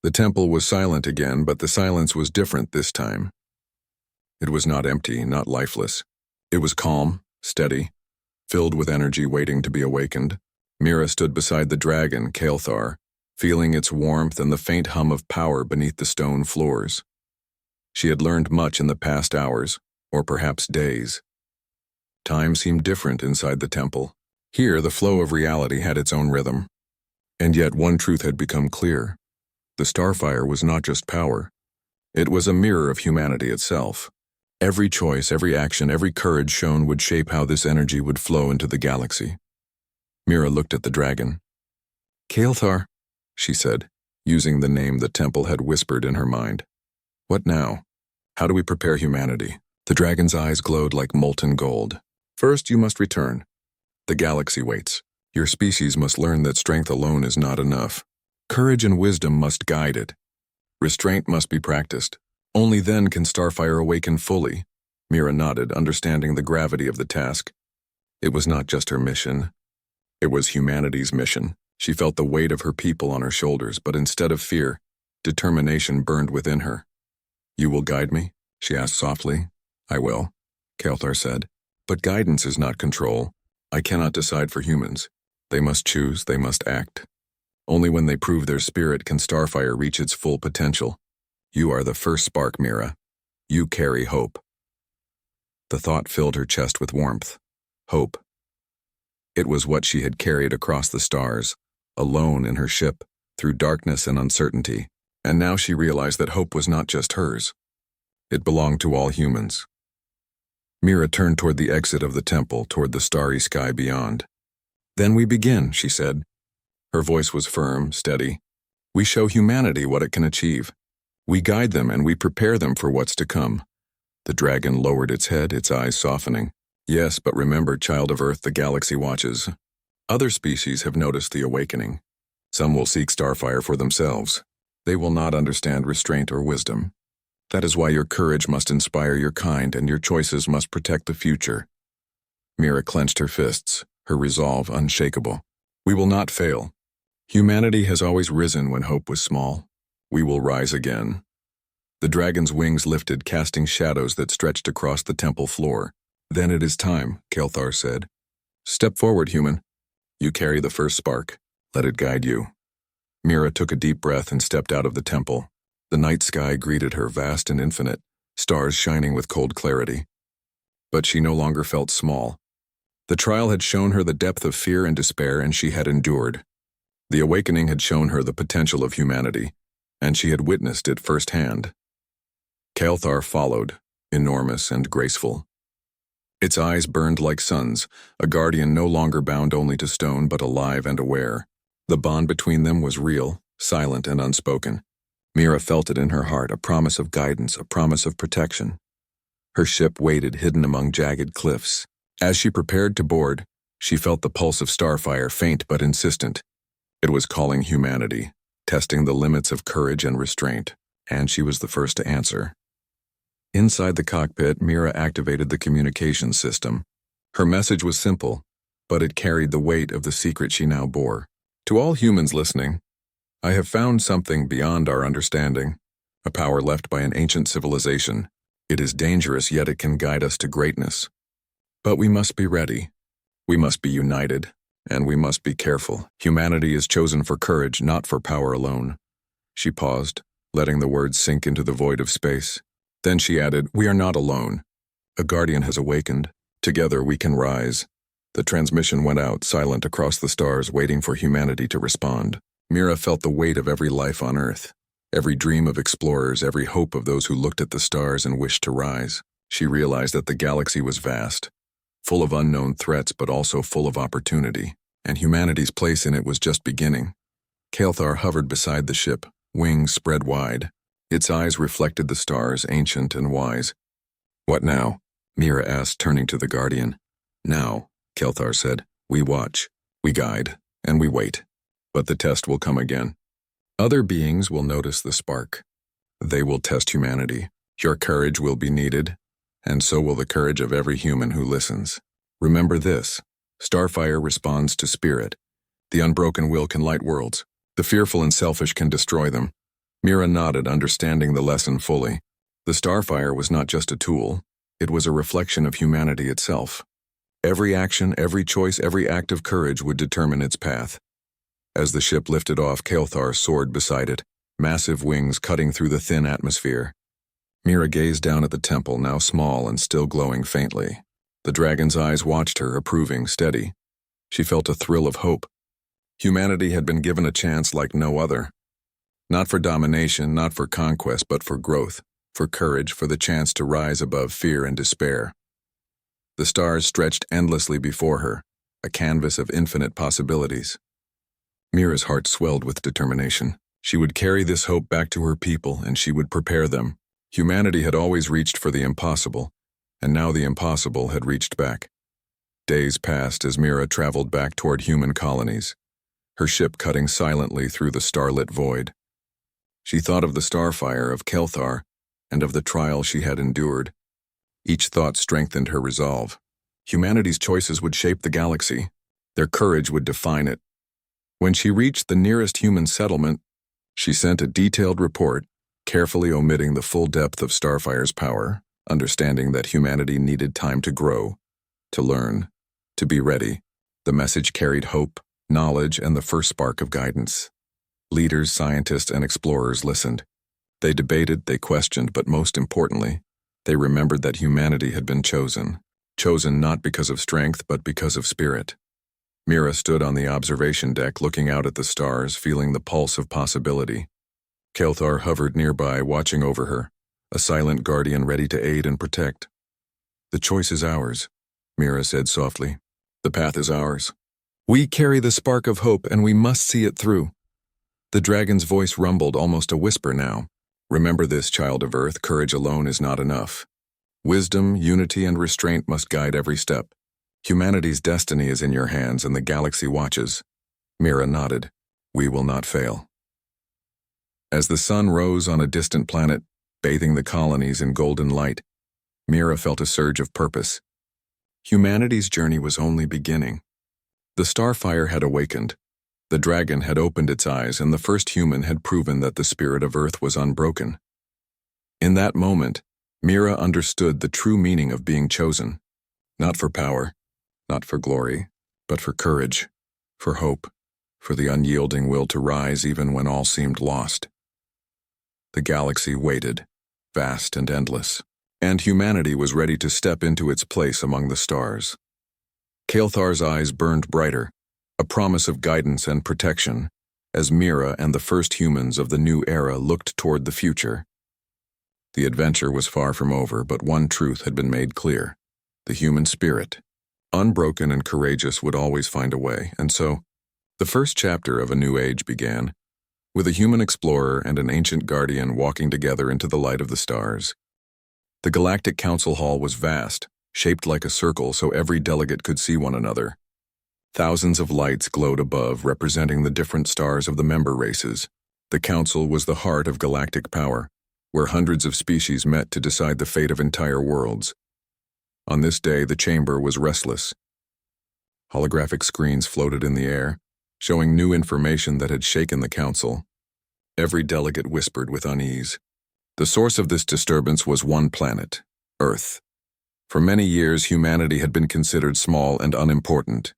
The temple was silent again, but the silence was different this time. It was not empty, not lifeless. It was calm, steady, filled with energy waiting to be awakened. Mira stood beside the dragon, Kael'thar, feeling its warmth and the faint hum of power beneath the stone floors. She had learned much in the past hours, or perhaps days. Time seemed different inside the temple. Here, the flow of reality had its own rhythm. And yet one truth had become clear. The starfire was not just power. It was a mirror of humanity itself. Every choice, every action, every courage shown would shape how this energy would flow into the galaxy. Mira looked at the dragon. "Kael'thar," she said, using the name the temple had whispered in her mind. "What now? How do we prepare humanity?" The dragon's eyes glowed like molten gold. "First, you must return. The galaxy waits. Your species must learn that strength alone is not enough. Courage and wisdom must guide it. Restraint must be practiced. Only then can Starfire awaken fully." Mira nodded, understanding the gravity of the task. It was not just her mission. It was humanity's mission. She felt the weight of her people on her shoulders, but instead of fear, determination burned within her. "You will guide me?" she asked softly. "I will," Kael'thar said. "But guidance is not control. I cannot decide for humans. They must choose, they must act. Only when they prove their spirit can Starfire reach its full potential. You are the first spark, Mira. You carry hope." The thought filled her chest with warmth. Hope. It was what she had carried across the stars, alone in her ship, through darkness and uncertainty, and now she realized that hope was not just hers. It belonged to all humans. Mira turned toward the exit of the temple, toward the starry sky beyond. "Then we begin," she said. Her voice was firm, steady. "We show humanity what it can achieve. We guide them and we prepare them for what's to come." The dragon lowered its head, its eyes softening. "Yes, but remember, child of Earth, the galaxy watches. Other species have noticed the awakening. Some will seek Starfire for themselves. They will not understand restraint or wisdom. That is why your courage must inspire your kind and your choices must protect the future." Mira clenched her fists, her resolve unshakable. "We will not fail. Humanity has always risen when hope was small. We will rise again." The dragon's wings lifted, casting shadows that stretched across the temple floor. "Then it is time," Kael'thar said. "Step forward, human. You carry the first spark. Let it guide you." Mira took a deep breath and stepped out of the temple. The night sky greeted her, vast and infinite, stars shining with cold clarity. But she no longer felt small. The trial had shown her the depth of fear and despair, and she had endured. The awakening had shown her the potential of humanity, and she had witnessed it firsthand. Kael'thar followed, enormous and graceful. Its eyes burned like suns, a guardian no longer bound only to stone but alive and aware. The bond between them was real, silent and unspoken. Mira felt it in her heart, a promise of guidance, a promise of protection. Her ship waited, hidden among jagged cliffs. As she prepared to board, she felt the pulse of Starfire, faint but insistent. It was calling humanity, testing the limits of courage and restraint, and she was the first to answer. Inside the cockpit, Mira activated the communications system. Her message was simple, but it carried the weight of the secret she now bore. "To all humans listening, I have found something beyond our understanding, a power left by an ancient civilization. It is dangerous, yet it can guide us to greatness. But we must be ready. We must be united, and we must be careful. Humanity is chosen for courage, not for power alone." She paused, letting the words sink into the void of space. Then she added, "We are not alone. A guardian has awakened. Together we can rise." The transmission went out, silent across the stars, waiting for humanity to respond. Mira felt the weight of every life on Earth, every dream of explorers, every hope of those who looked at the stars and wished to rise. She realized that the galaxy was vast, full of unknown threats but also full of opportunity, and humanity's place in it was just beginning. Kael'thar hovered beside the ship, wings spread wide. Its eyes reflected the stars, ancient and wise. "What now?" Mira asked, turning to the Guardian. "Now," Kael'thar said, "we watch, we guide, and we wait. But the test will come again. Other beings will notice the spark. They will test humanity. Your courage will be needed, and so will the courage of every human who listens. Remember this: Starfire responds to spirit. The unbroken will can light worlds. The fearful and selfish can destroy them. Mira nodded, understanding the lesson fully. The starfire was not just a tool, it was a reflection of humanity itself. Every action, every choice, every act of courage would determine its path. As the ship lifted off, Kael'thar soared beside it, massive wings cutting through the thin atmosphere. Mira gazed down at the temple, now small and still glowing faintly. The dragon's eyes watched her, approving, steady. She felt a thrill of hope. Humanity had been given a chance like no other. Not for domination, not for conquest, but for growth, for courage, for the chance to rise above fear and despair. The stars stretched endlessly before her, a canvas of infinite possibilities. Mira's heart swelled with determination. She would carry this hope back to her people, and she would prepare them. Humanity had always reached for the impossible, and now the impossible had reached back. Days passed as Mira traveled back toward human colonies, her ship cutting silently through the starlit void. She thought of the starfire, of Kael'thar, and of the trial she had endured. Each thought strengthened her resolve. Humanity's choices would shape the galaxy. Their courage would define it. When she reached the nearest human settlement, she sent a detailed report, carefully omitting the full depth of Starfire's power, understanding that humanity needed time to grow, to learn, to be ready. The message carried hope, knowledge, and the first spark of guidance. Leaders, scientists, and explorers listened. They debated, they questioned, but most importantly, they remembered that humanity had been chosen not because of strength, but because of spirit. Mira stood on the observation deck, looking out at the stars, feeling the pulse of possibility. Kael'thar hovered nearby, watching over her, a silent guardian ready to aid and protect. "The choice is ours," Mira said softly. "The path is ours. We carry the spark of hope, and we must see it through." The dragon's voice rumbled, almost a whisper now. "Remember this, child of Earth, courage alone is not enough. Wisdom, unity, and restraint must guide every step. Humanity's destiny is in your hands, and the galaxy watches." Mira nodded. "We will not fail." As the sun rose on a distant planet, bathing the colonies in golden light, Mira felt a surge of purpose. Humanity's journey was only beginning. The starfire had awakened. The dragon had opened its eyes, and the first human had proven that the spirit of Earth was unbroken. In that moment, Mira understood the true meaning of being chosen. Not for power, not for glory, but for courage, for hope, for the unyielding will to rise even when all seemed lost. The galaxy waited, vast and endless, and humanity was ready to step into its place among the stars. Kael'thar's eyes burned brighter, a promise of guidance and protection, as Mira and the first humans of the new era looked toward the future. The adventure was far from over, but one truth had been made clear. The human spirit, unbroken and courageous, would always find a way, and so, the first chapter of a new age began, with a human explorer and an ancient guardian walking together into the light of the stars. The Galactic Council Hall was vast, shaped like a circle so every delegate could see one another. Thousands of lights glowed above, representing the different stars of the member races. The Council was the heart of galactic power, where hundreds of species met to decide the fate of entire worlds. On this day, the chamber was restless. Holographic screens floated in the air, showing new information that had shaken the Council. Every delegate whispered with unease. The source of this disturbance was one planet, Earth. For many years, humanity had been considered small and unimportant.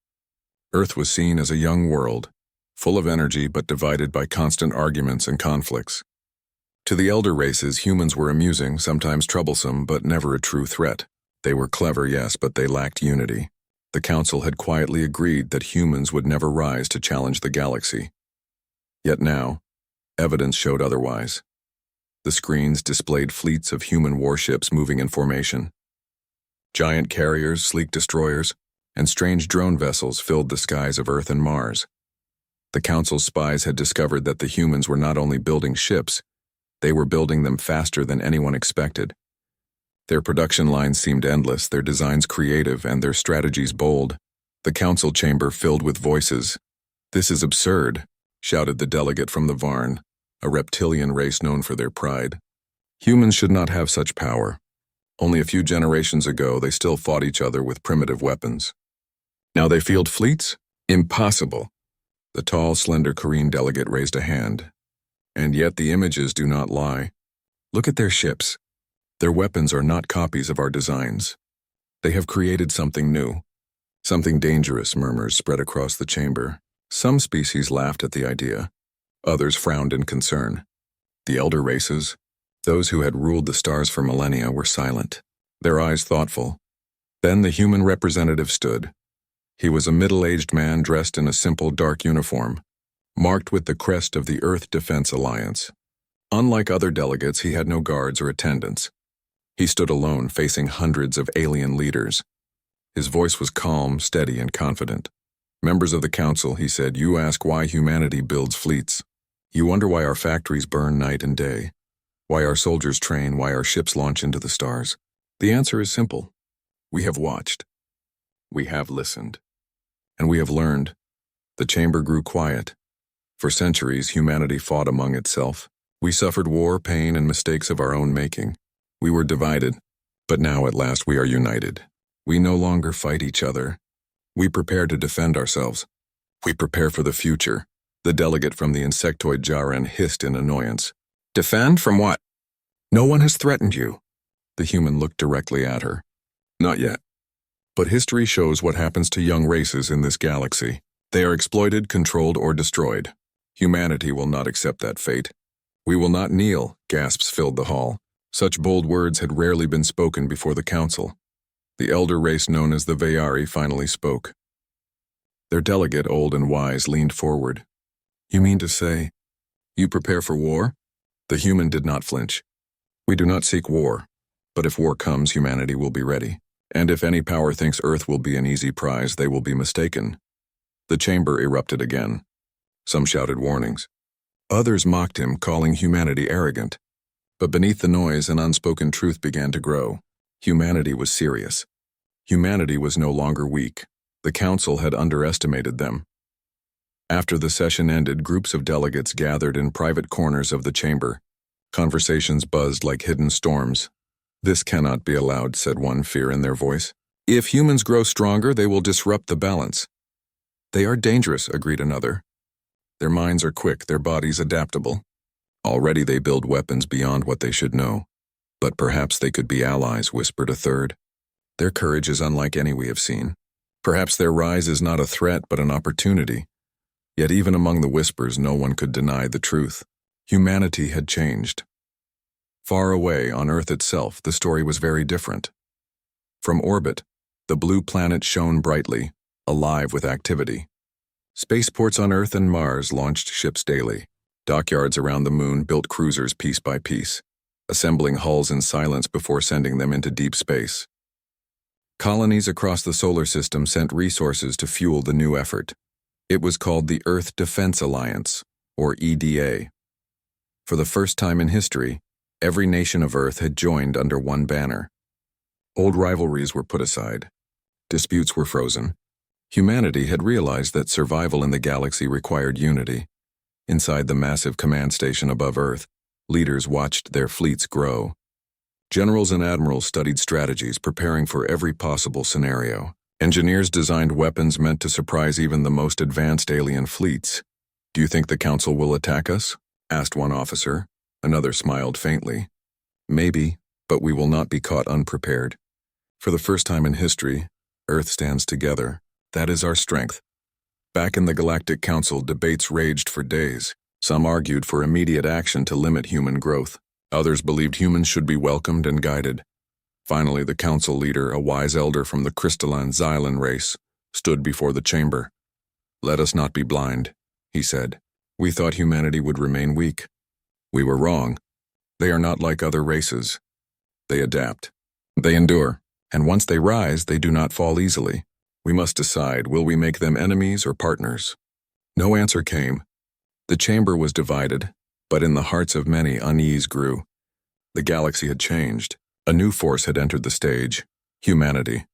Earth was seen as a young world, full of energy but divided by constant arguments and conflicts. To the elder races, humans were amusing, sometimes troublesome, but never a true threat. They were clever, yes, but they lacked unity. The Council had quietly agreed that humans would never rise to challenge the galaxy. Yet now, evidence showed otherwise. The screens displayed fleets of human warships moving in formation. Giant carriers, sleek destroyers, and strange drone vessels filled the skies of Earth and Mars. The Council's spies had discovered that the humans were not only building ships, they were building them faster than anyone expected. Their production lines seemed endless, their designs creative, and their strategies bold. The council chamber filled with voices. "This is absurd," shouted the delegate from the Varn, a reptilian race known for their pride. "Humans should not have such power. Only a few generations ago, they still fought each other with primitive weapons. Now they field fleets? Impossible." The tall, slender Korean delegate raised a hand. And yet the images do not lie. Look at their ships. Their weapons are not copies of our designs. They have created something new. Something dangerous, murmurs spread across the chamber. Some species laughed at the idea. Others frowned in concern. The elder races, those who had ruled the stars for millennia, were silent, their eyes thoughtful. Then the human representative stood. He was a middle-aged man dressed in a simple dark uniform, marked with the crest of the Earth Defense Alliance. Unlike other delegates, he had no guards or attendants. He stood alone, facing hundreds of alien leaders. His voice was calm, steady, and confident. Members of the council, he said, you ask why humanity builds fleets. You wonder why our factories burn night and day, why our soldiers train, why our ships launch into the stars. The answer is simple. We have watched. We have listened. And we have learned. The chamber grew quiet. For centuries, humanity fought among itself. We suffered war, pain, and mistakes of our own making. We were divided, but now at last we are united. We no longer fight each other. We prepare to defend ourselves. We prepare for the future. The delegate from the insectoid Jaren hissed in annoyance. Defend from what? No one has threatened you. The human looked directly at her. Not yet. But history shows what happens to young races in this galaxy. They are exploited, controlled, or destroyed. Humanity will not accept that fate. We will not kneel, gasps filled the hall. Such bold words had rarely been spoken before the council. The elder race known as the Veyari finally spoke. Their delegate, old and wise, leaned forward. You mean to say, you prepare for war? The human did not flinch. We do not seek war, but if war comes, humanity will be ready. And if any power thinks Earth will be an easy prize, they will be mistaken. The chamber erupted again. Some shouted warnings. Others mocked him, calling humanity arrogant. But beneath the noise, an unspoken truth began to grow. Humanity was serious. Humanity was no longer weak. The council had underestimated them. After the session ended, groups of delegates gathered in private corners of the chamber. Conversations buzzed like hidden storms. This cannot be allowed, said one, fear in their voice. If humans grow stronger, they will disrupt the balance. They are dangerous, agreed another. Their minds are quick, their bodies adaptable. Already they build weapons beyond what they should know. But perhaps they could be allies, whispered a third. Their courage is unlike any we have seen. Perhaps their rise is not a threat, but an opportunity. Yet even among the whispers, no one could deny the truth. Humanity had changed. Far away, on Earth itself, the story was very different. From orbit, the blue planet shone brightly, alive with activity. Spaceports on Earth and Mars launched ships daily. Dockyards around the moon built cruisers piece by piece, assembling hulls in silence before sending them into deep space. Colonies across the solar system sent resources to fuel the new effort. It was called the Earth Defense Alliance, or EDA. For the first time in history, every nation of Earth had joined under one banner. Old rivalries were put aside. Disputes were frozen. Humanity had realized that survival in the galaxy required unity. Inside the massive command station above Earth, leaders watched their fleets grow. Generals and admirals studied strategies, preparing for every possible scenario. Engineers designed weapons meant to surprise even the most advanced alien fleets. Do you think the Council will attack us? Asked one officer. Another smiled faintly. Maybe, but we will not be caught unprepared. For the first time in history, Earth stands together. That is our strength. Back in the Galactic Council, debates raged for days. Some argued for immediate action to limit human growth. Others believed humans should be welcomed and guided. Finally, the council leader, a wise elder from the crystalline Xylan race, stood before the chamber. Let us not be blind, he said. We thought humanity would remain weak. We were wrong. They are not like other races. They adapt. They endure. And once they rise, they do not fall easily. We must decide, will we make them enemies or partners? No answer came. The chamber was divided, but in the hearts of many unease grew. The galaxy had changed. A new force had entered the stage, humanity.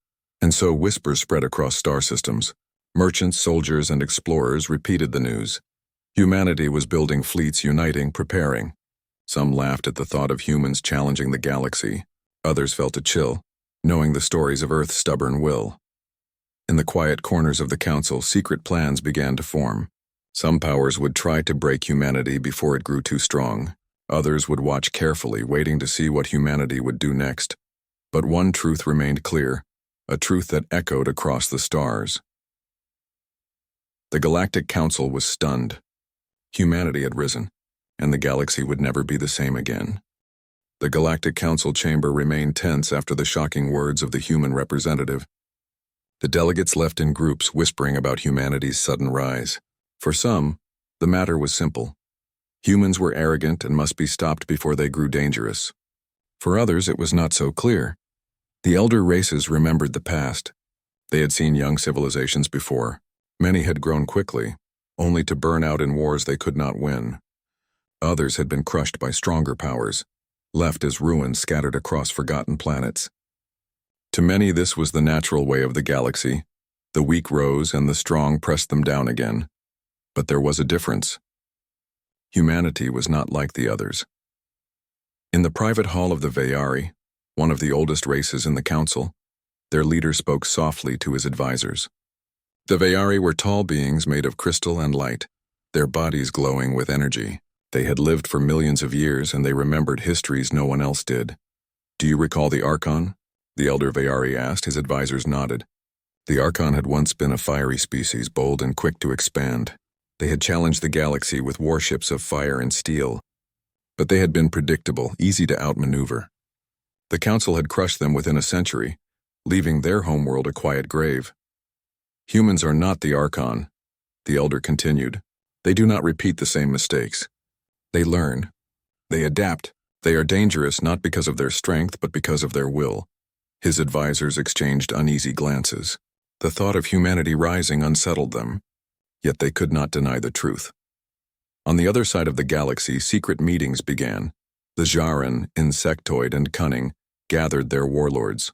And so whispers spread across star systems. Merchants, soldiers, and explorers repeated the news. Humanity was building fleets, uniting, preparing. Some laughed at the thought of humans challenging the galaxy. Others felt a chill, knowing the stories of Earth's stubborn will. In the quiet corners of the council, secret plans began to form. Some powers would try to break humanity before it grew too strong. Others would watch carefully, waiting to see what humanity would do next. But one truth remained clear, a truth that echoed across the stars. The Galactic Council was stunned. Humanity had risen, and the galaxy would never be the same again. The Galactic Council chamber remained tense after the shocking words of the human representative. The delegates left in groups whispering about humanity's sudden rise. For some, the matter was simple. Humans were arrogant and must be stopped before they grew dangerous. For others, it was not so clear. The elder races remembered the past. They had seen young civilizations before. Many had grown quickly, only to burn out in wars they could not win. Others had been crushed by stronger powers, left as ruins scattered across forgotten planets. To many, this was the natural way of the galaxy. The weak rose and the strong pressed them down again. But there was a difference. Humanity was not like the others. In the private hall of the Veyari, one of the oldest races in the council, their leader spoke softly to his advisors. The Veyari were tall beings made of crystal and light, their bodies glowing with energy. They had lived for millions of years, and they remembered histories no one else did. "Do you recall the Archon?" the elder Veyari asked. His advisors nodded. The Archon had once been a fiery species, bold and quick to expand. They had challenged the galaxy with warships of fire and steel. But they had been predictable, easy to outmaneuver. The Council had crushed them within a century, leaving their homeworld a quiet grave. "Humans are not the Archon," the elder continued. "They do not repeat the same mistakes. They learn. They adapt. They are dangerous not because of their strength, but because of their will." His advisors exchanged uneasy glances. The thought of humanity rising unsettled them, yet they could not deny the truth. On the other side of the galaxy, secret meetings began. The Jaran, insectoid and cunning, gathered their warlords.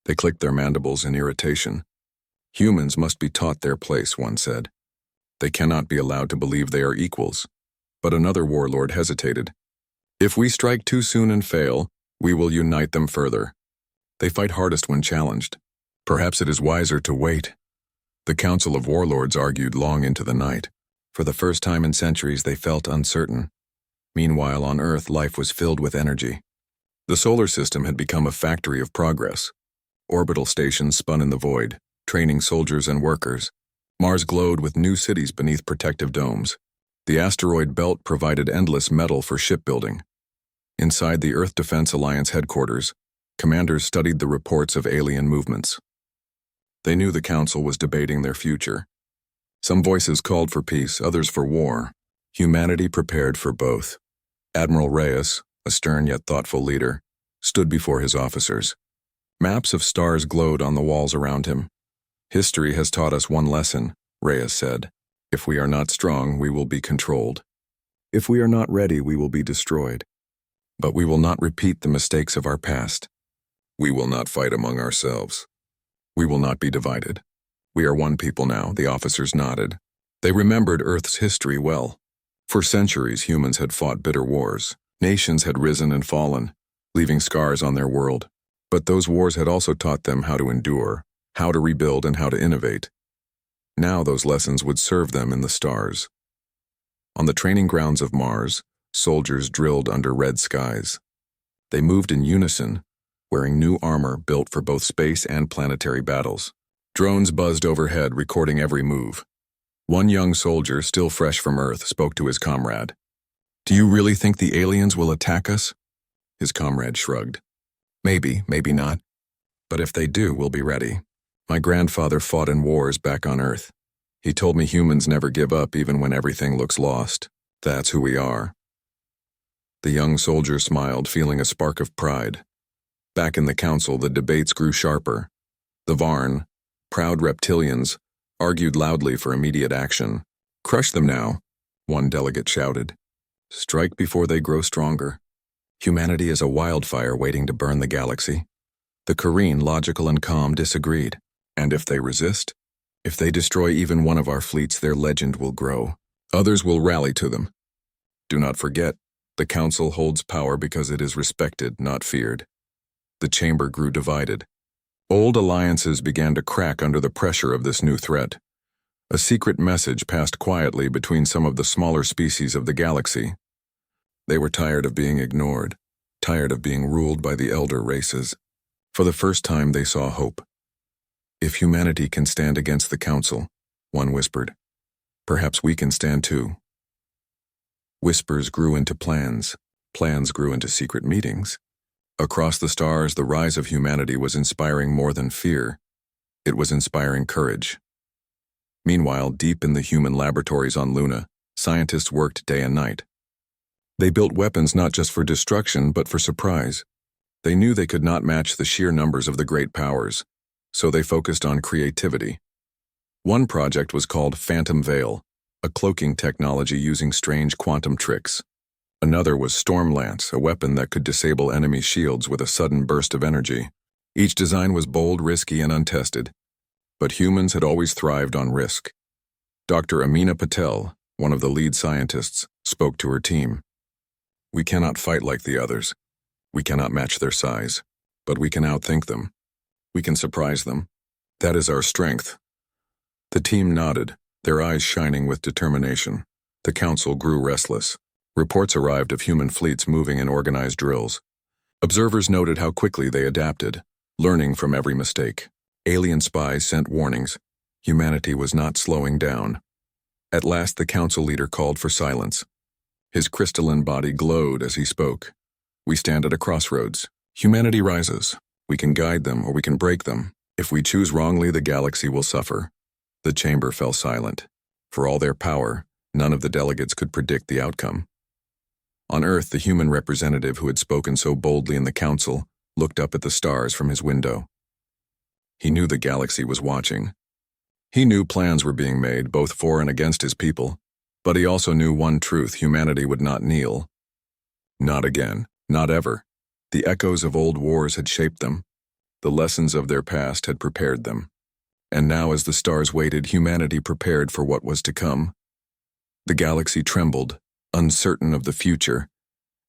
They clicked their mandibles in irritation. "Humans must be taught their place," one said. "They cannot be allowed to believe they are equals." But another warlord hesitated. "If we strike too soon and fail, we will unite them further. They fight hardest when challenged. Perhaps it is wiser to wait." The Council of Warlords argued long into the night. For the first time in centuries, they felt uncertain. Meanwhile, on Earth, life was filled with energy. The solar system had become a factory of progress. Orbital stations spun in the void, training soldiers and workers. Mars glowed with new cities beneath protective domes. The asteroid belt provided endless metal for shipbuilding. Inside the Earth Defense Alliance headquarters, commanders studied the reports of alien movements. They knew the Council was debating their future. Some voices called for peace, others for war. Humanity prepared for both. Admiral Reyes, a stern yet thoughtful leader, stood before his officers. Maps of stars glowed on the walls around him. "History has taught us one lesson," Reyes said. "If we are not strong, we will be controlled. If we are not ready, we will be destroyed. But we will not repeat the mistakes of our past. We will not fight among ourselves. We will not be divided. We are one people now," the officers nodded. They remembered Earth's history well. For centuries, humans had fought bitter wars. Nations had risen and fallen, leaving scars on their world. But those wars had also taught them how to endure, how to rebuild, and how to innovate. Now those lessons would serve them in the stars. On the training grounds of Mars, soldiers drilled under red skies. They moved in unison, wearing new armor built for both space and planetary battles. Drones buzzed overhead, recording every move. One young soldier, still fresh from Earth, spoke to his comrade. "Do you really think the aliens will attack us?" His comrade shrugged. "Maybe, maybe not. But if they do, we'll be ready. My grandfather fought in wars back on Earth. He told me humans never give up even when everything looks lost. That's who we are." The young soldier smiled, feeling a spark of pride. Back in the Council, the debates grew sharper. The Varn, proud reptilians, argued loudly for immediate action. "Crush them now," one delegate shouted. "Strike before they grow stronger. Humanity is a wildfire waiting to burn the galaxy." The Kareen, logical and calm, disagreed. "And if they resist? If they destroy even one of our fleets, their legend will grow. Others will rally to them. Do not forget, the Council holds power because it is respected, not feared." The chamber grew divided. Old alliances began to crack under the pressure of this new threat. A secret message passed quietly between some of the smaller species of the galaxy. They were tired of being ignored, tired of being ruled by the elder races. For the first time they saw hope. "If humanity can stand against the Council," one whispered, "perhaps we can stand too." Whispers grew into plans. Plans grew into secret meetings. Across the stars, the rise of humanity was inspiring more than fear. It was inspiring courage. Meanwhile, deep in the human laboratories on Luna, scientists worked day and night. They built weapons not just for destruction, but for surprise. They knew they could not match the sheer numbers of the great powers, so they focused on creativity. One project was called Phantom Veil, a cloaking technology using strange quantum tricks. Another was Storm Lance, a weapon that could disable enemy shields with a sudden burst of energy. Each design was bold, risky, and untested, but humans had always thrived on risk. Dr. Amina Patel, one of the lead scientists, spoke to her team. "We cannot fight like the others. We cannot match their size, but we can outthink them. We can surprise them. That is our strength." The team nodded, their eyes shining with determination. The Council grew restless. Reports arrived of human fleets moving in organized drills. Observers noted how quickly they adapted, learning from every mistake. Alien spies sent warnings. Humanity was not slowing down. At last, the Council leader called for silence. His crystalline body glowed as he spoke. "We stand at a crossroads. Humanity rises. We can guide them or we can break them. If we choose wrongly, the galaxy will suffer." The chamber fell silent. For all their power, none of the delegates could predict the outcome. On Earth, the human representative who had spoken so boldly in the Council looked up at the stars from his window. He knew the galaxy was watching. He knew plans were being made, both for and against his people, but he also knew one truth: humanity would not kneel. Not again, not ever. The echoes of old wars had shaped them. The lessons of their past had prepared them. And now, as the stars waited, humanity prepared for what was to come. The galaxy trembled, uncertain of the future,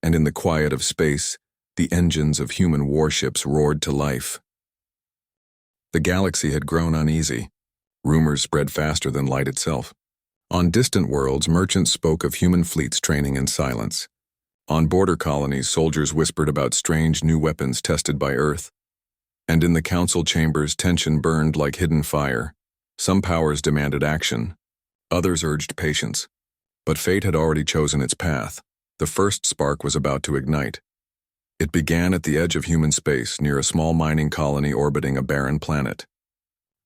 and in the quiet of space, the engines of human warships roared to life. The galaxy had grown uneasy. Rumors spread faster than light itself. On distant worlds, merchants spoke of human fleets training in silence. On border colonies, soldiers whispered about strange new weapons tested by Earth. And in the Council chambers, tension burned like hidden fire. Some powers demanded action. Others urged patience. But fate had already chosen its path. The first spark was about to ignite. It began at the edge of human space, near a small mining colony orbiting a barren planet.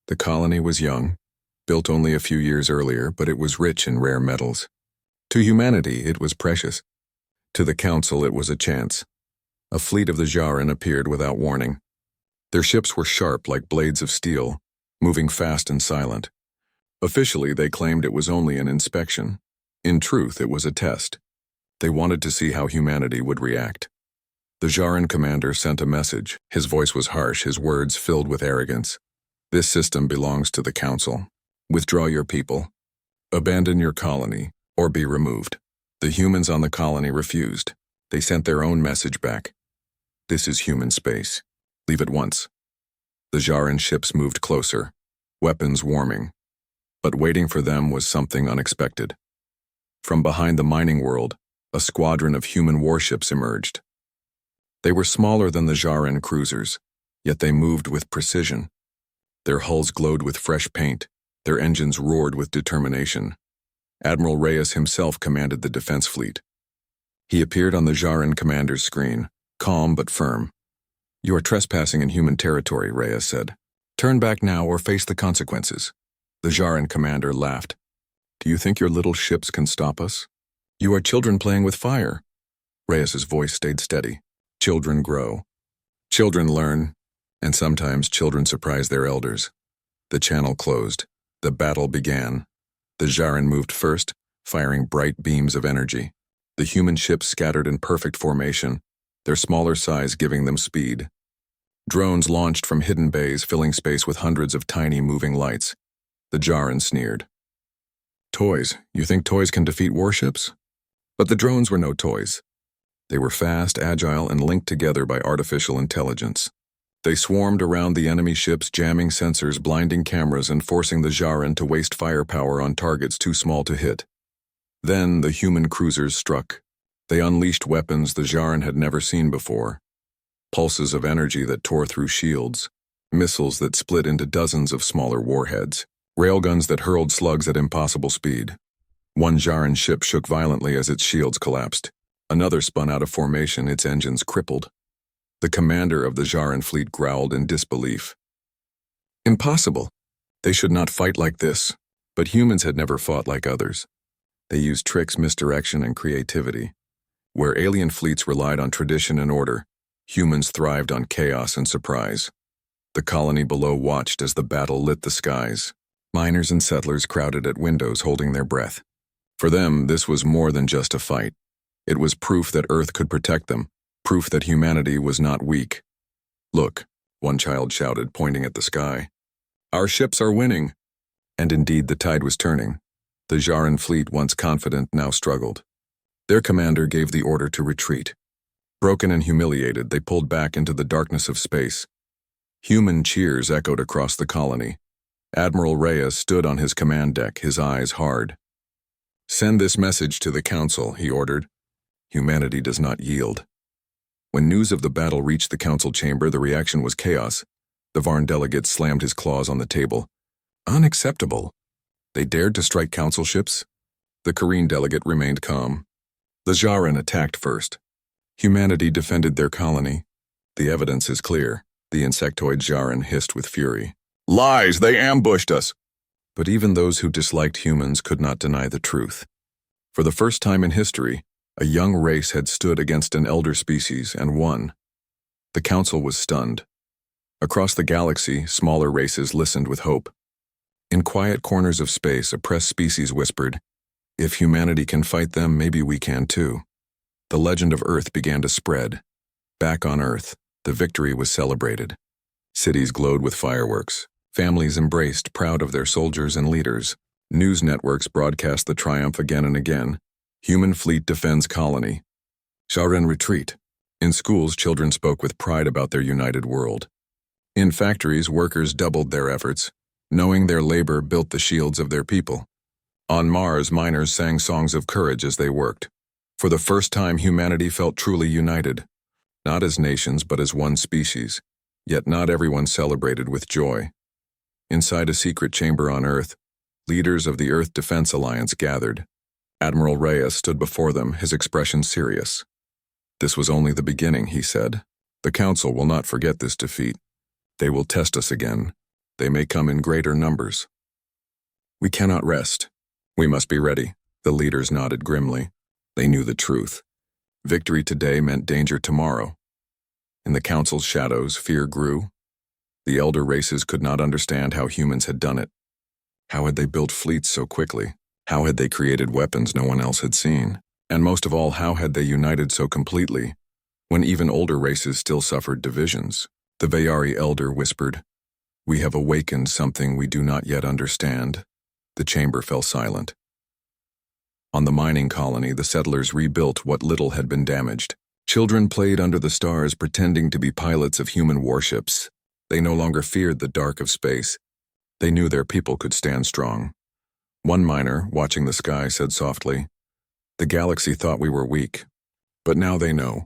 The colony was young, built only a few years earlier, but it was rich in rare metals. To humanity, it was precious. To the Council, it was a chance. A fleet of the Jaran appeared without warning. Their ships were sharp like blades of steel, moving fast and silent. Officially, they claimed it was only an inspection. In truth, it was a test. They wanted to see how humanity would react. The Jaran commander sent a message. His voice was harsh, his words filled with arrogance. "This system belongs to the Council. Withdraw your people. Abandon your colony, or be removed." The humans on the colony refused. They sent their own message back. "This is human space. Leave at once." The Jaran ships moved closer, weapons warming. But waiting for them was something unexpected. From behind the mining world, a squadron of human warships emerged. They were smaller than the Jaran cruisers, yet they moved with precision. Their hulls glowed with fresh paint, their engines roared with determination. Admiral Reyes himself commanded the defense fleet. He appeared on the Jaran commander's screen, calm but firm. "You are trespassing in human territory," Reyes said. "Turn back now or face the consequences." The Jaran commander laughed. "Do you think your little ships can stop us? You are children playing with fire." Reyes's voice stayed steady. "Children grow. Children learn, and sometimes children surprise their elders." The channel closed. The battle began. The Jaran moved first, firing bright beams of energy. The human ships scattered in perfect formation, their smaller size giving them speed. Drones launched from hidden bays, filling space with hundreds of tiny moving lights. The Jaran sneered. "Toys? You think toys can defeat warships?" But the drones were no toys. They were fast, agile, and linked together by artificial intelligence. They swarmed around the enemy ships, jamming sensors, blinding cameras, and forcing the Djarin to waste firepower on targets too small to hit. Then the human cruisers struck. They unleashed weapons the Djarin had never seen before. Pulses of energy that tore through shields, missiles that split into dozens of smaller warheads, railguns that hurled slugs at impossible speed. One Djarin ship shook violently as its shields collapsed. Another spun out of formation, its engines crippled. The commander of the Djarin fleet growled in disbelief. Impossible. They should not fight like this. But humans had never fought like others. They used tricks, misdirection, and creativity. Where alien fleets relied on tradition and order, humans thrived on chaos and surprise. The colony below watched as the battle lit the skies. Miners and settlers crowded at windows, holding their breath. For them, this was more than just a fight. It was proof that Earth could protect them, proof that humanity was not weak. "Look," one child shouted, pointing at the sky. "Our ships are winning." And indeed, the tide was turning. The Djarin fleet, once confident, now struggled. Their commander gave the order to retreat. Broken and humiliated, they pulled back into the darkness of space. Human cheers echoed across the colony. Admiral Reyes stood on his command deck, his eyes hard. "Send this message to the Council," he ordered. "Humanity does not yield." When news of the battle reached the Council chamber, the reaction was chaos. The Varn delegate slammed his claws on the table. Unacceptable. They dared to strike Council ships? The Kareen delegate remained calm. The Djarin attacked first. Humanity defended their colony. "The evidence is clear," the insectoid Djarin hissed with fury. "Lies! They ambushed us!" But even those who disliked humans could not deny the truth. For the first time in history, a young race had stood against an elder species and won. The Council was stunned. Across the galaxy, smaller races listened with hope. In quiet corners of space, oppressed species whispered, "If humanity can fight them, maybe we can too." The legend of Earth began to spread. Back on Earth, the victory was celebrated. Cities glowed with fireworks. Families embraced, proud of their soldiers and leaders. News networks broadcast the triumph again and again. Human fleet defends colony. Djarin retreat. In schools, children spoke with pride about their united world. In factories, workers doubled their efforts, knowing their labor built the shields of their people. On Mars, miners sang songs of courage as they worked. For the first time, humanity felt truly united, not as nations but as one species. Yet not everyone celebrated with joy. Inside a secret chamber on Earth, leaders of the Earth Defense Alliance gathered. Admiral Reyes stood before them, his expression serious. "This was only the beginning," he said. "The Council will not forget this defeat. They will test us again. They may come in greater numbers. We cannot rest. We must be ready." The leaders nodded grimly. They knew the truth. Victory today meant danger tomorrow. In the Council's shadows, fear grew. The elder races could not understand how humans had done it. How had they built fleets so quickly? How had they created weapons no one else had seen? And most of all, how had they united so completely, when even older races still suffered divisions? The Vayari elder whispered, "We have awakened something we do not yet understand." The chamber fell silent. On the mining colony, the settlers rebuilt what little had been damaged. Children played under the stars, pretending to be pilots of human warships. They no longer feared the dark of space. They knew their people could stand strong. One miner, watching the sky, said softly, "The galaxy thought we were weak. But now they know.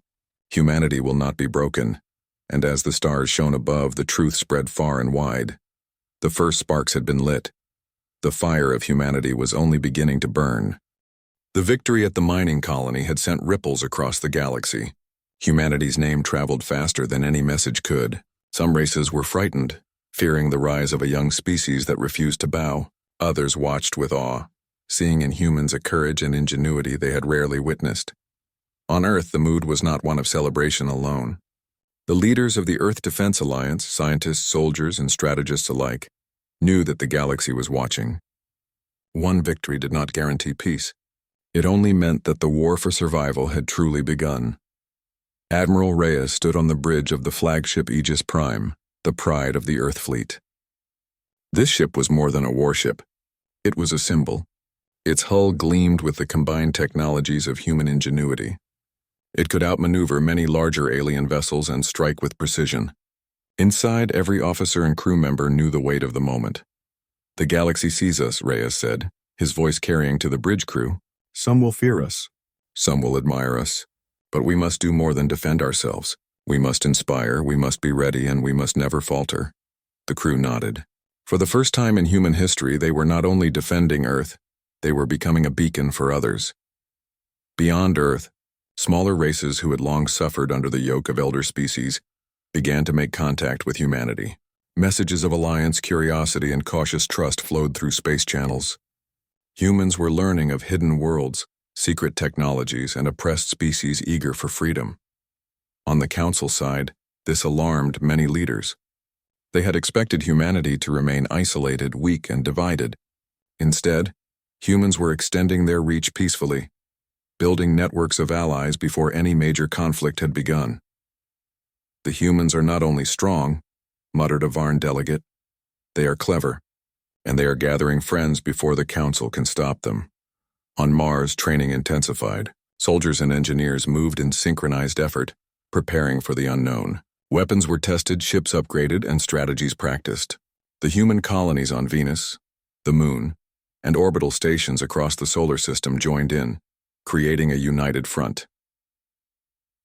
Humanity will not be broken." And as the stars shone above, the truth spread far and wide. The first sparks had been lit. The fire of humanity was only beginning to burn. The victory at the mining colony had sent ripples across the galaxy. Humanity's name traveled faster than any message could. Some races were frightened, fearing the rise of a young species that refused to bow. Others watched with awe, seeing in humans a courage and ingenuity they had rarely witnessed. On Earth, the mood was not one of celebration alone. The leaders of the Earth Defense Alliance, scientists, soldiers, and strategists alike, knew that the galaxy was watching. One victory did not guarantee peace. It only meant that the war for survival had truly begun. Admiral Reyes stood on the bridge of the flagship EpicSciFi, the pride of the Earth fleet. This ship was more than a warship. It was a symbol. Its hull gleamed with the combined technologies of human ingenuity. It could outmaneuver many larger alien vessels and strike with precision. Inside, every officer and crew member knew the weight of the moment. "The galaxy sees us," Reyes said, his voice carrying to the bridge crew. "Some will fear us. Some will admire us. But we must do more than defend ourselves. We must inspire, we must be ready, and we must never falter." The crew nodded. For the first time in human history, they were not only defending Earth, they were becoming a beacon for others. Beyond Earth, smaller races who had long suffered under the yoke of elder species began to make contact with humanity. Messages of alliance, curiosity, and cautious trust flowed through space channels. Humans were learning of hidden worlds, secret technologies, and oppressed species eager for freedom. On the Council side, this alarmed many leaders. They had expected humanity to remain isolated, weak, and divided. Instead, humans were extending their reach peacefully, building networks of allies before any major conflict had begun. "The humans are not only strong," muttered a Varn delegate, "they are clever, and they are gathering friends before the Council can stop them." On Mars, training intensified. Soldiers and engineers moved in synchronized effort, preparing for the unknown. Weapons were tested, ships upgraded, and strategies practiced. The human colonies on Venus, the Moon, and orbital stations across the solar system joined in, creating a united front.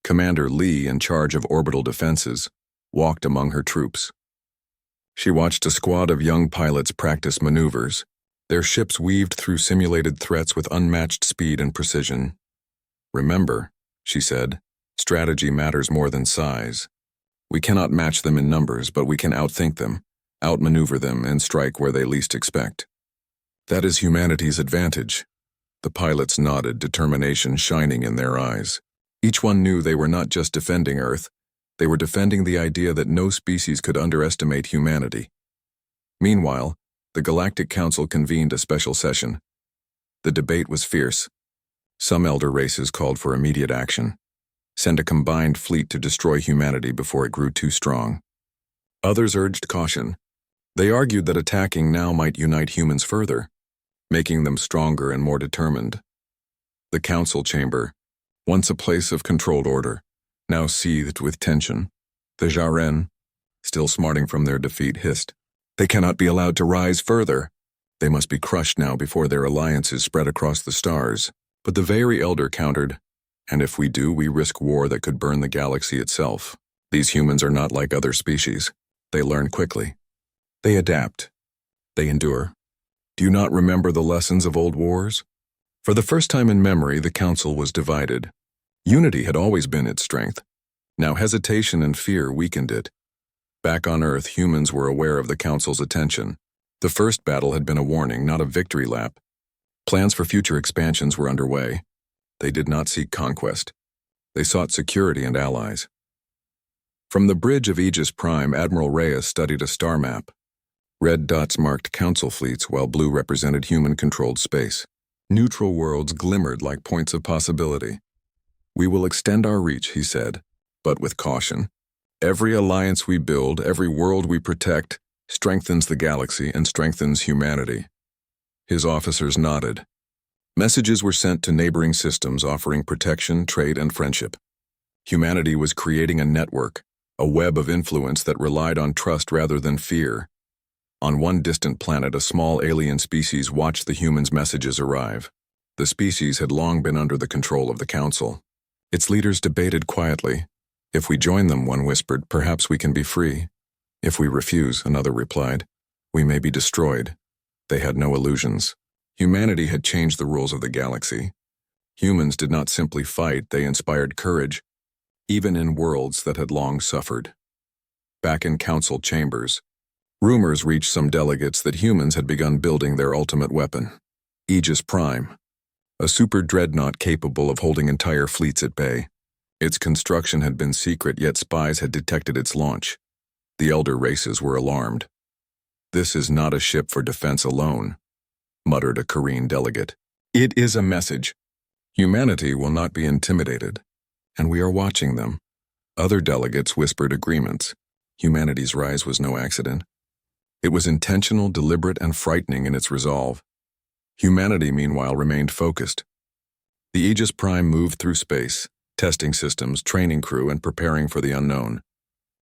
Commander Lee, in charge of orbital defenses, walked among her troops. She watched a squad of young pilots practice maneuvers. Their ships weaved through simulated threats with unmatched speed and precision. "Remember," she said, "strategy matters more than size. We cannot match them in numbers, but we can outthink them, outmaneuver them, and strike where they least expect. That is humanity's advantage." The pilots nodded, determination shining in their eyes. Each one knew they were not just defending Earth, they were defending the idea that no species could underestimate humanity. Meanwhile, the Galactic Council convened a special session. The debate was fierce. Some elder races called for immediate action. Send a combined fleet to destroy humanity before it grew too strong. Others urged caution. They argued that attacking now might unite humans further, making them stronger and more determined. The council chamber, once a place of controlled order, now seethed with tension. The Jaren, still smarting from their defeat, hissed, "They cannot be allowed to rise further. They must be crushed now before their alliances spread across the stars." But the Very Elder countered, "And if we do, we risk war that could burn the galaxy itself. These humans are not like other species. They learn quickly. They adapt. They endure. Do you not remember the lessons of old wars?" For the first time in memory, the council was divided. Unity had always been its strength. Now hesitation and fear weakened it. Back on Earth, humans were aware of the council's attention. The first battle had been a warning, not a victory lap. Plans for future expansions were underway. They did not seek conquest. They sought security and allies. From the bridge of Aegis Prime, Admiral Reyes studied a star map. Red dots marked council fleets, while blue represented human-controlled space. Neutral worlds glimmered like points of possibility. "We will extend our reach," he said, "but with caution. Every alliance we build, every world we protect, strengthens the galaxy and strengthens humanity." His officers nodded. Messages were sent to neighboring systems offering protection, trade, and friendship. Humanity was creating a network, a web of influence that relied on trust rather than fear. On one distant planet, a small alien species watched the humans' messages arrive. The species had long been under the control of the Council. Its leaders debated quietly. "If we join them," one whispered, "perhaps we can be free. If we refuse," another replied, "we may be destroyed." They had no illusions. Humanity had changed the rules of the galaxy. Humans did not simply fight, they inspired courage, even in worlds that had long suffered. Back in council chambers, rumors reached some delegates that humans had begun building their ultimate weapon, Aegis Prime, a super dreadnought capable of holding entire fleets at bay. Its construction had been secret, yet spies had detected its launch. The elder races were alarmed. "This is not a ship for defense alone," muttered a Korean delegate. "It is a message. Humanity will not be intimidated, and we are watching them." Other delegates whispered agreements. Humanity's rise was no accident. It was intentional, deliberate, and frightening in its resolve. Humanity, meanwhile, remained focused. The Aegis Prime moved through space, testing systems, training crew, and preparing for the unknown.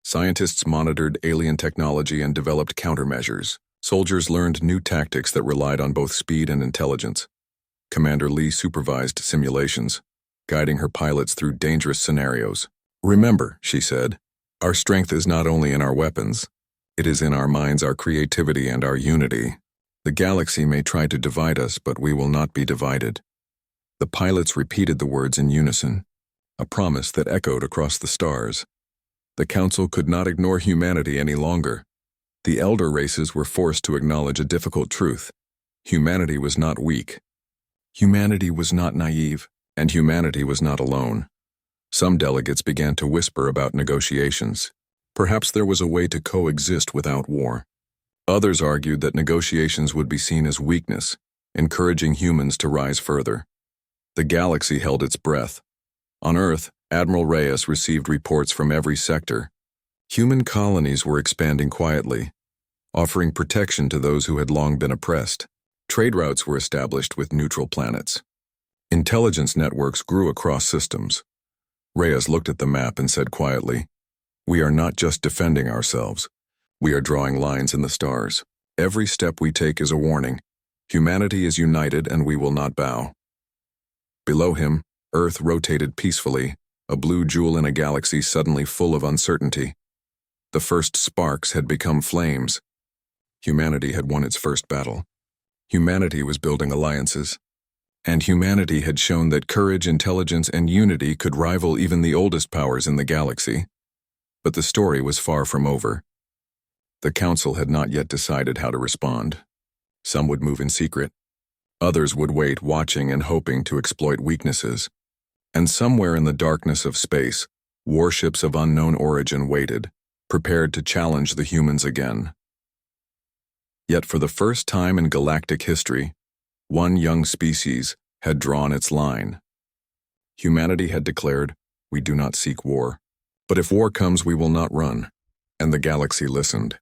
Scientists monitored alien technology and developed countermeasures. Soldiers learned new tactics that relied on both speed and intelligence. Commander Lee supervised simulations, guiding her pilots through dangerous scenarios. "Remember," she said, "our strength is not only in our weapons. It is in our minds, our creativity, and our unity. The galaxy may try to divide us, but we will not be divided." The pilots repeated the words in unison, a promise that echoed across the stars. The Council could not ignore humanity any longer. The elder races were forced to acknowledge a difficult truth. Humanity was not weak. Humanity was not naive, and humanity was not alone. Some delegates began to whisper about negotiations. Perhaps there was a way to coexist without war. Others argued that negotiations would be seen as weakness, encouraging humans to rise further. The galaxy held its breath. On Earth, Admiral Reyes received reports from every sector. Human colonies were expanding quietly, offering protection to those who had long been oppressed. Trade routes were established with neutral planets. Intelligence networks grew across systems. Reyes looked at the map and said quietly, "We are not just defending ourselves. We are drawing lines in the stars. Every step we take is a warning. Humanity is united and we will not bow." Below him, Earth rotated peacefully, a blue jewel in a galaxy suddenly full of uncertainty. The first sparks had become flames. Humanity had won its first battle. Humanity was building alliances. And humanity had shown that courage, intelligence, and unity could rival even the oldest powers in the galaxy. But the story was far from over. The Council had not yet decided how to respond. Some would move in secret. Others would wait, watching and hoping to exploit weaknesses. And somewhere in the darkness of space, warships of unknown origin waited, prepared to challenge the humans again. Yet for the first time in galactic history, one young species had drawn its line. Humanity had declared, "We do not seek war. But if war comes, we will not run." And the galaxy listened.